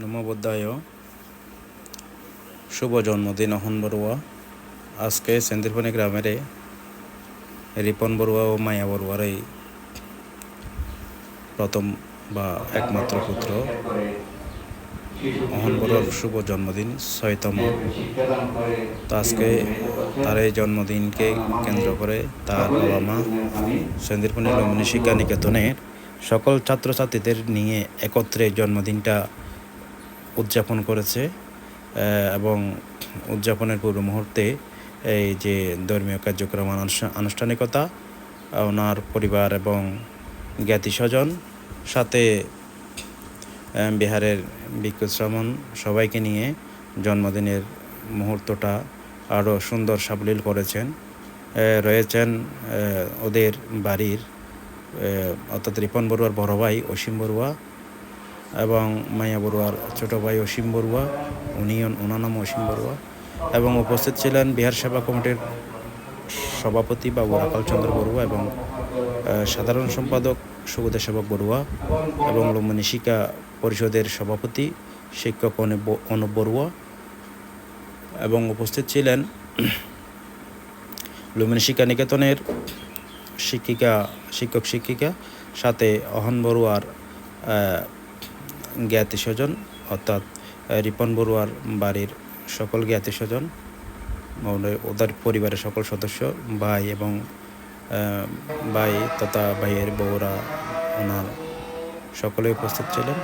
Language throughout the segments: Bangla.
নমো বুদ্ধায়। শুভ জন্মদিন অহন বড়ুয়া। আজকে সেন্দিরপানি গ্রামের রিপন বড়ুয়া ও মায়া বড়ুয়ার এই প্রথম বা একমাত্র পুত্র অহন বড়ুয়ার শুভ জন্মদিন 6তম। তো আজকে তার এই জন্মদিনকে কেন্দ্র করে তার বাবা মা সেন্দিরপানি লুম্বিনী শিক্ষা নিকেতনের সকল ছাত্রছাত্রীদের নিয়ে একত্রে জন্মদিনটা উদযাপন করেছে এবং উদযাপনের পূর্ব মুহূর্তে এই যে ধর্মীয় কার্যক্রম আনুষ্ঠানিকতা ওনার পরিবার এবং জ্ঞাতি স্বজন সাথে বিহারের ভিক্ষু শ্রমণ সবাইকে নিয়ে জন্মদিনের মুহূর্তটা আরও সুন্দর সাবলীল করেছেন। রয়েছেন ওদের বাড়ির অর্থাৎ রিপন বড়ুয়ার বড় ভাই অসীম বড়ুয়া এবং মায়া বড়ুয়ার ছোটো ভাই অসীম বড়ুয়া, ওনার নাম অসীম বড়ুয়া, এবং উপস্থিত ছিলেন বিহার সেবা কমিটির সভাপতি বাবু রাখাল চন্দ্র বড়ুয়া এবং সাধারণ সম্পাদক সুবোধ সেবক বড়ুয়া এবং লুম্বিনী শিক্ষা পরিষদের সভাপতি শিক্ষক অনুপ বড়ুয়া, এবং উপস্থিত ছিলেন লুম্বিনী শিক্ষা নিকেতনের শিক্ষক শিক্ষিকা, সাথে অহন বড়ুয়ার জ্ঞাতি স্বজন অর্থাৎ রিপন বড়ুয়ার বাড়ির সকল জ্ঞাতি স্বজন, ওদের পরিবারের সকল সদস্য, ভাই এবং ভাই তথা ভাইয়ের বউরা ওনার সকলে উপস্থিত ছিলেন।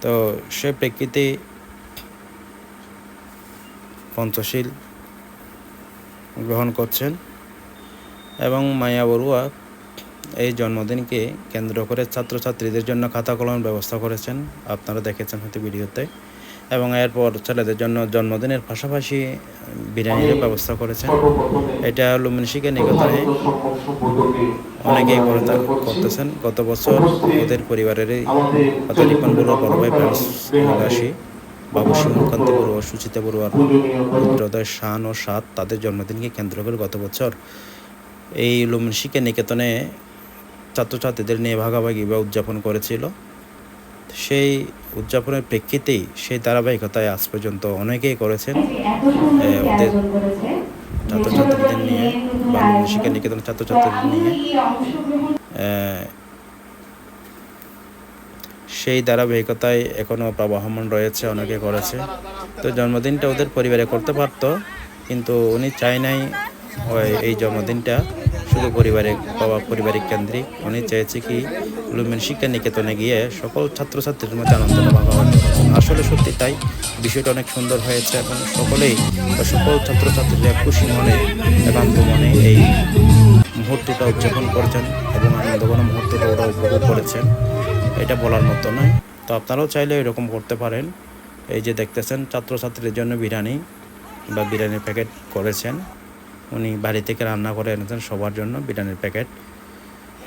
তো সে প্রেক্ষিতে পঞ্চশীল গ্রহণ করছেন এবং মায়া বড়ুয়া এই জন্মদিনকে কেন্দ্র করে ছাত্রছাত্রীদের জন্য খাতা কলমের ব্যবস্থা করেছেন, আপনারা দেখেছেন হয়তো ভিডিওতে, এবং এরপর ছেলেদের জন্য জন্মদিনের পাশাপাশি বিরিয়ানির ব্যবস্থা করেছেন। এটা লুম্বিনী শিক্ষা নিকেতনে অনেকেই করতেছেন। গত বছর ওদের পরিবারেরই অর্থাৎ রিপন বড়ুয়া বড় ভাই নিবাসী বাবু শিমুলকান্তি বড়ুয়া, সুচিতা বড়ুয়ার পুত্রদয় শান ও সাত তাদের জন্মদিনকে কেন্দ্র করে গত বছর এই লুম্বিনী শিক্ষা নিকেতনে ছাত্রছাত্রীদের নিয়ে ভাগাভাগি বা উদযাপন করেছিল। সেই উদযাপনের প্রেক্ষিতেই সেই ধারাবাহিকতায় আজ পর্যন্ত অনেকেই করেছেন ওদের ছাত্রছাত্রীদের নিয়ে বা লুম্বিনী শিক্ষা নিকেতনের ছাত্রছাত্রীদের নিয়ে। সেই ধারাবাহিকতায় এখনও প্রবাহমান রয়েছে, অনেকে করেছে। তো জন্মদিনটা ওদের পরিবারে করতে পারতো, কিন্তু উনি চাই নাই এই জন্মদিনটা শুধু পারিবারিক কেন্দ্রিক। উনি চেয়েছে কি লুম্বিনী শিক্ষা নিকেতনে গিয়ে সকল ছাত্রছাত্রীর মধ্যে আনন্দটা ভাগ হয়। আসলে সত্যি তাই, বিষয়টা অনেক সুন্দর হয়েছে এবং সকল ছাত্রছাত্রীরা খুশি মনে একান্ত মনে এই মুহূর্তটা উদযাপন করেছেন এবং আনন্দঘন মুহূর্তটা ওরা উপভোগ করেছেন। এটা বলার মতো নয়। তো আপনারাও চাইলে এরকম করতে পারেন। এই যে দেখতেছেন ছাত্রছাত্রীদের জন্য বিরিয়ানির প্যাকেট করেছেন, উনি বাড়ি থেকে রান্না করে এনেছেন সবার জন্য বিরিয়ানির প্যাকেট।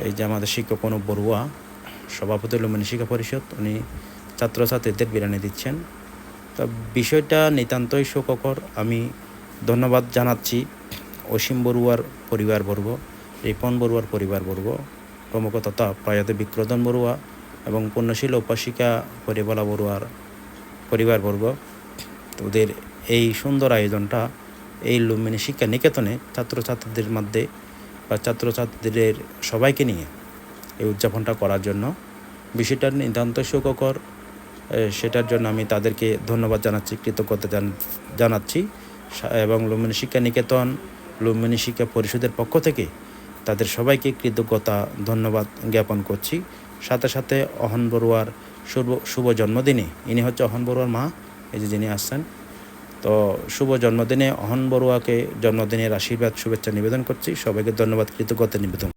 এই যে আমাদের শিক্ষক অনুপ বড়ুয়া, সভাপতি লুম্বিনী শিক্ষা পরিষদ, উনি ছাত্রছাত্রীদের বিরিয়ানি দিচ্ছেন। তো বিষয়টা নিতান্তই সুখকর। আমি ধন্যবাদ জানাচ্ছি অসীম বড়ুয়ার পরিবারবর্গ, রিপন বড়ুয়ার পরিবারবর্গ প্রমুখ তথা প্রয়াত বিক্রোধন বড়ুয়া এবং পুণ্যশীল উপাসিকা পরিবালা বড়ুয়ার পরিবারবর্গ। ওদের এই সুন্দর আয়োজনটা এই লুম্বিনী শিক্ষা নিকেতনে ছাত্রছাত্রীদের মধ্যে বা ছাত্রছাত্রীদের সবাইকে নিয়ে এই উদযাপনটা করার জন্য বিষয়টা নিতান্ত সুখকর। সেটার জন্য আমি তাদেরকে ধন্যবাদ জানাচ্ছি, কৃতজ্ঞতা জানাচ্ছি এবং লুম্বিনী শিক্ষা নিকেতন লুম্বিনী শিক্ষা পরিষদের পক্ষ থেকে তাদের সবাইকে কৃতজ্ঞতা ধন্যবাদ জ্ঞাপন করছি। সাথে সাথে অহন বড়ুয়ার শুভ জন্মদিনে, ইনি হচ্ছে অহন বড়ুয়ার মা, এই যে যিনি আসছেন, তো শুভ জন্মদিনে অহন বড়ুয়াকে জন্মদিনের আশীর্বাদ শুভেচ্ছা নিবেদন করছি। সবাইকে ধন্যবাদ, কৃতজ্ঞতা নিবেদন।